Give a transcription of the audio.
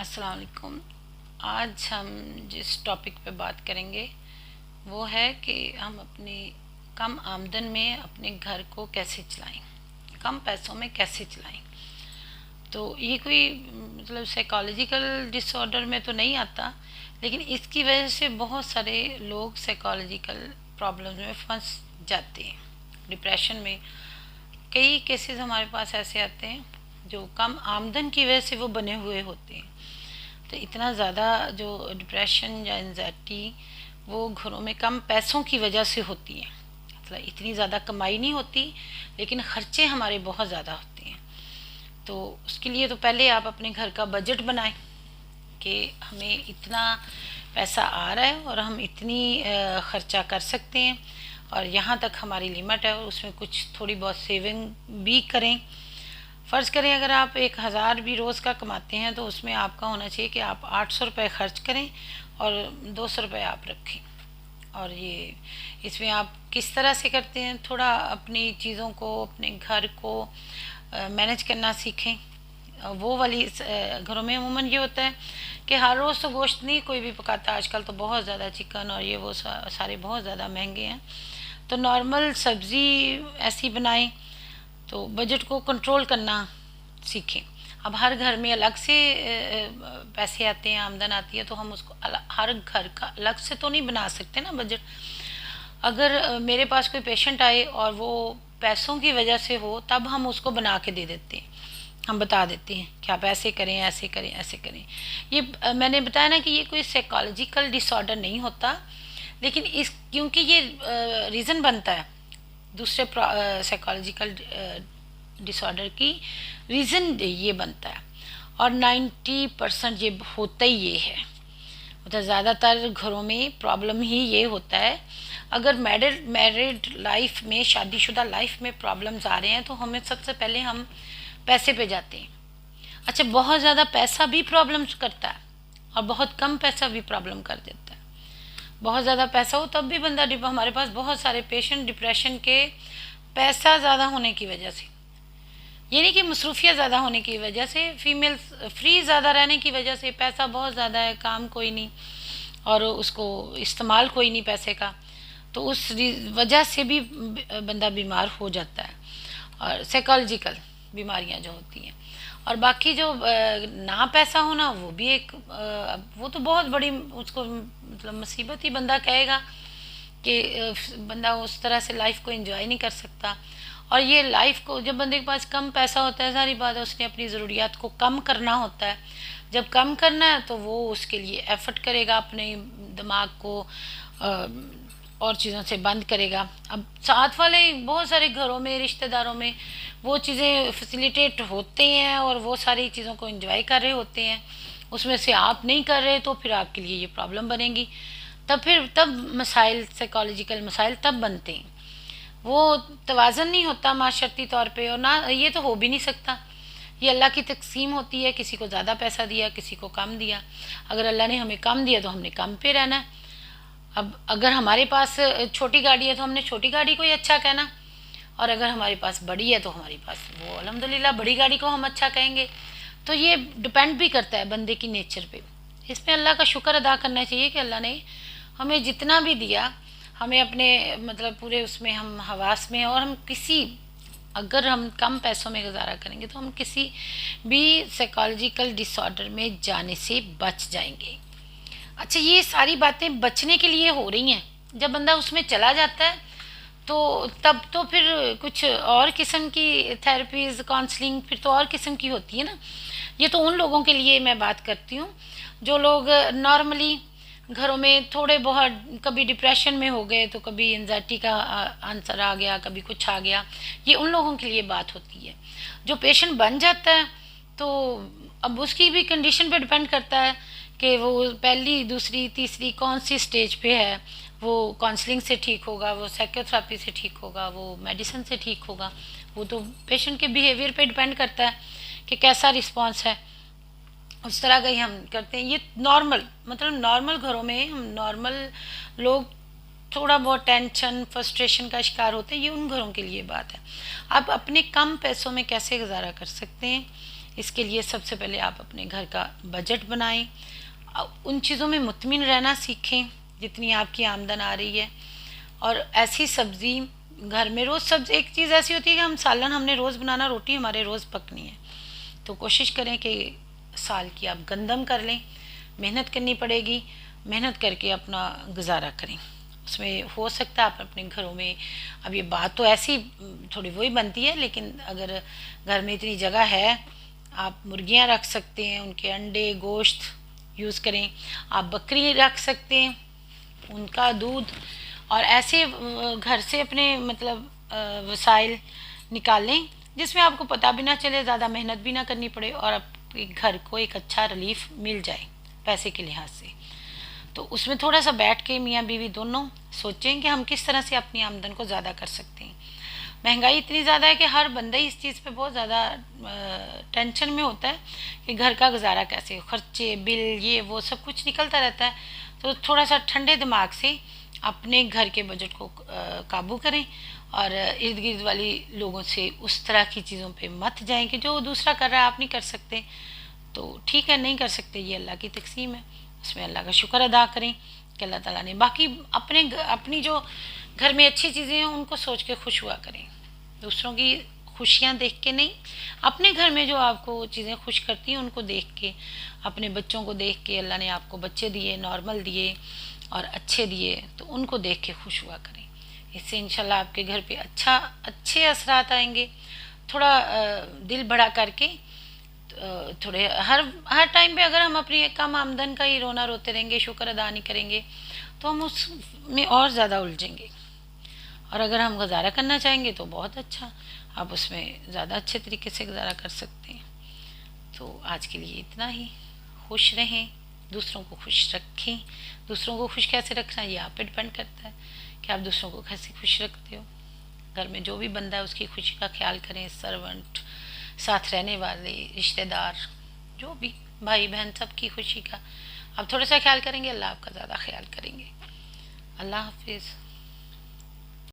अस्सलाम वालेकुम। आज हम जिस टॉपिक पे बात करेंगे वो है कि हम अपनी कम आमदन में अपने घर को कैसे चलाएं, कम पैसों में कैसे चलाएं। तो ये कोई मतलब साइकोलॉजिकल डिसऑर्डर में तो नहीं आता, लेकिन इसकी वजह से बहुत सारे लोग साइकोलॉजिकल प्रॉब्लम्स में फंस जाते हैं, डिप्रेशन में। कई केसेस हमारे पास ऐसे आते हैं जो कम आमदन की वजह से वो बने हुए होते हैं। तो इतना ज़्यादा जो डिप्रेशन या एंजाइटी वो घरों में कम पैसों की वजह से होती है। मतलब इतनी ज़्यादा कमाई नहीं होती, लेकिन खर्चे हमारे बहुत ज़्यादा होते हैं। तो उसके लिए तो पहले आप अपने घर का बजट बनाएं कि हमें इतना पैसा आ रहा है और हम इतनी खर्चा कर सकते हैं, और यहाँ तक हमारी लिमिट है, और उसमें कुछ थोड़ी बहुत सेविंग भी करें। फ़र्ज़ करें अगर आप 1000 भी रोज़ का कमाते हैं तो उसमें आपका होना चाहिए कि आप 800 रुपये खर्च करें और 200 रुपये आप रखें। और ये इसमें आप किस तरह से करते हैं, थोड़ा अपनी चीज़ों को, अपने घर को मैनेज करना सीखें। वो वाली घरों में अमूमन ये होता है कि हर रोज़ तो गोश्त नहीं कोई भी पकाता, आजकल तो बहुत ज़्यादा चिकन और ये वो सारे बहुत ज़्यादा महंगे हैं। तो नॉर्मल सब्ज़ी ऐसी बनाएं, तो बजट को कंट्रोल करना सीखें। अब हर घर में अलग से पैसे आते हैं, आमदन आती है, तो हम उसको हर घर का अलग से तो नहीं बना सकते ना बजट। अगर मेरे पास कोई पेशेंट आए और वो पैसों की वजह से हो, तब हम उसको बना के दे देते हैं, हम बता देते हैं कि आप ऐसे करें, ऐसे करें, ऐसे करें। ये मैंने बताया ना कि ये कोई साइकोलॉजिकल डिसऑर्डर नहीं होता, लेकिन इस क्योंकि ये रीज़न बनता है दूसरे साइकोलॉजिकल डिसऑर्डर की, रीज़न ये बनता है। और 90% ये होता ही ये है। मतलब ज़्यादातर घरों में प्रॉब्लम ही ये होता है। अगर मैरिड लाइफ में, शादीशुदा लाइफ में प्रॉब्लम्स आ रहे हैं, तो हमें सबसे पहले हम पैसे पे जाते हैं। अच्छा, बहुत ज़्यादा पैसा भी प्रॉब्लम्स करता है और बहुत कम पैसा भी प्रॉब्लम कर देता है। बहुत ज़्यादा पैसा हो तब भी बंदा हमारे पास बहुत सारे पेशेंट डिप्रेशन के पैसा ज़्यादा होने की वजह से, ये नहीं कि मसरूफियत ज़्यादा होने की वजह से, फीमेल फ्री ज़्यादा रहने की वजह से, पैसा बहुत ज़्यादा है, काम कोई नहीं और उसको इस्तेमाल कोई नहीं पैसे का, तो उस वजह से भी बंदा बीमार हो जाता है। और साइकोलॉजिकल बीमारियां जो होती हैं, और बाकी जो ना पैसा होना वो भी एक वो तो बहुत बड़ी उसको मतलब मुसीबत ही बंदा कहेगा कि बंदा उस तरह से लाइफ को एंजॉय नहीं कर सकता। और ये लाइफ को, जब बंदे के पास कम पैसा होता है, सारी बात है उसने अपनी ज़रूरियात को कम करना होता है। जब कम करना है तो वो उसके लिए एफर्ट करेगा, अपने दिमाग को और चीज़ों से बंद करेगा। अब साथ वाले बहुत सारे घरों में, रिश्तेदारों में वो चीज़ें फैसिलिटेट होते हैं और वो सारी चीज़ों को एंजॉय कर रहे होते हैं, उसमें से आप नहीं कर रहे, तो फिर आपके लिए ये प्रॉब्लम बनेगी। तब मसाइल, साइकोलॉजिकल मसाइल तब बनते हैं। वो तवाज़न नहीं होता माशरती तौर पे, और ना ये तो हो भी नहीं सकता। ये अल्लाह की तकसीम होती है, किसी को ज़्यादा पैसा दिया, किसी को कम दिया। अगर अल्लाह ने हमें कम दिया तो हमने कम पे रहना है। अब अगर हमारे पास छोटी गाड़ी है तो हमने छोटी गाड़ी को ही अच्छा कहना, और अगर हमारे पास बड़ी है तो हमारे पास वो अल्हम्दुलिल्लाह बड़ी गाड़ी को हम अच्छा कहेंगे। तो ये डिपेंड भी करता है बंदे की नेचर पे। इसमें अल्लाह का शुक्र अदा करना चाहिए कि अल्लाह ने हमें जितना भी दिया, हमें अपने मतलब पूरे उसमें हम हवास में, और हम किसी, अगर हम कम पैसों में गुजारा करेंगे तो हम किसी भी साइकोलॉजिकल डिसऑर्डर में जाने से बच जाएंगे। अच्छा, ये सारी बातें बचने के लिए हो रही हैं। जब बंदा उसमें चला जाता है तो तब तो फिर कुछ और किस्म की थेरेपीज़, काउंसलिंग फिर तो और किस्म की होती है ना। ये तो उन लोगों के लिए मैं बात करती हूँ जो लोग नॉर्मली घरों में थोड़े बहुत, कभी डिप्रेशन में हो गए तो कभी एंजाइटी का आंसर आ गया, कभी कुछ आ गया, ये उन लोगों के लिए बात होती है। जो पेशेंट बन जाता है तो अब उसकी भी कंडीशन पे डिपेंड करता है कि वो पहली, दूसरी, तीसरी कौन सी स्टेज पे है। वो काउंसलिंग से ठीक होगा, वो साइकोथेरेपी से ठीक होगा, वो मेडिसिन से ठीक होगा। वो तो पेशेंट के बिहेवियर पे डिपेंड करता है कि कैसा रिस्पॉन्स है, उस तरह का ही हम करते हैं। ये नॉर्मल, मतलब नॉर्मल घरों में हम नॉर्मल लोग थोड़ा बहुत टेंशन, फ्रस्ट्रेशन का शिकार होते हैं, ये उन घरों के लिए बात है। आप अपने कम पैसों में कैसे गुजारा कर सकते हैं, इसके लिए सबसे पहले आप अपने घर का बजट बनाएं, उन चीज़ों में मुतमिन रहना सीखें जितनी आपकी आमदन आ रही है। और ऐसी सब्ज़ी घर में रोज़ सब्ज़ी, एक चीज़ ऐसी होती है कि हम सालन हमने रोज़ बनाना, रोटी हमारे रोज़ पकनी है, तो कोशिश करें कि साल की आप गंदम कर लें। मेहनत करनी पड़ेगी, मेहनत करके अपना गुजारा करें। उसमें हो सकता है आप अपने घरों में, अब ये बात तो ऐसी थोड़ी वही बनती है, लेकिन अगर घर में इतनी जगह है आप मुर्गियां रख सकते हैं, उनके अंडे गोश्त यूज़ करें। आप बकरी रख सकते हैं, उनका दूध, और ऐसे घर से अपने मतलब वसाइल निकालें जिसमें आपको पता भी ना चले, ज़्यादा मेहनत भी ना करनी पड़े, और आपके घर को एक अच्छा रिलीफ मिल जाए पैसे के लिहाज से। तो उसमें थोड़ा सा बैठ के मियाँ बीवी दोनों सोचें कि हम किस तरह से अपनी आमदन को ज़्यादा कर सकते हैं। महंगाई इतनी ज़्यादा है कि हर बंदा ही इस चीज़ पे बहुत ज़्यादा टेंशन में होता है कि घर का गुजारा कैसे, खर्चे बिल ये वो सब कुछ निकलता रहता है। तो थोड़ा सा ठंडे दिमाग से अपने घर के बजट को काबू करें, और इर्द गिर्द वाली लोगों से उस तरह की चीज़ों पे मत जाएं कि जो दूसरा कर रहा है आप नहीं कर सकते। तो ठीक है, नहीं कर सकते, ये अल्लाह की तकसीम है, उसमें अल्लाह का शुक्र अदा करें कि अल्लाह ताला ने, बाकी अपनी जो घर में अच्छी चीज़ें हैं उनको सोच के खुश हुआ करें, दूसरों की खुशियाँ देख के नहीं। अपने घर में जो आपको चीज़ें खुश करती हैं उनको देख के, अपने बच्चों को देख के, अल्लाह ने आपको बच्चे दिए, नॉर्मल दिए और अच्छे दिए, तो उनको देख के खुश हुआ करें। इससे इंशाल्लाह आपके घर पे अच्छे असरात आएंगे। थोड़ा दिल बड़ा करके थोड़े हर हर टाइम पे अगर हम अपनी कम आमदन का ही रोना रोते रहेंगे, शुक्र अदा नहीं करेंगे, तो हम उसमें और ज़्यादा उलझेंगे। और अगर हम गुजारा करना चाहेंगे तो बहुत अच्छा, आप उसमें ज़्यादा अच्छे तरीके से गुजारा कर सकते हैं। तो आज के लिए इतना ही। खुश रहें, दूसरों को खुश रखें। दूसरों को खुश कैसे रखना ये आप पे डिपेंड करता है कि आप दूसरों को कैसे खुश रखते हो। घर में जो भी बंदा है उसकी खुशी का ख्याल करें, सर्वेंट, साथ रहने वाले, रिश्तेदार, जो भी भाई बहन, सबकी खुशी का आप थोड़ा सा ख्याल करेंगे, अल्लाह आपका ज़्यादा ख्याल करेंगे। अल्लाह हाफिज़।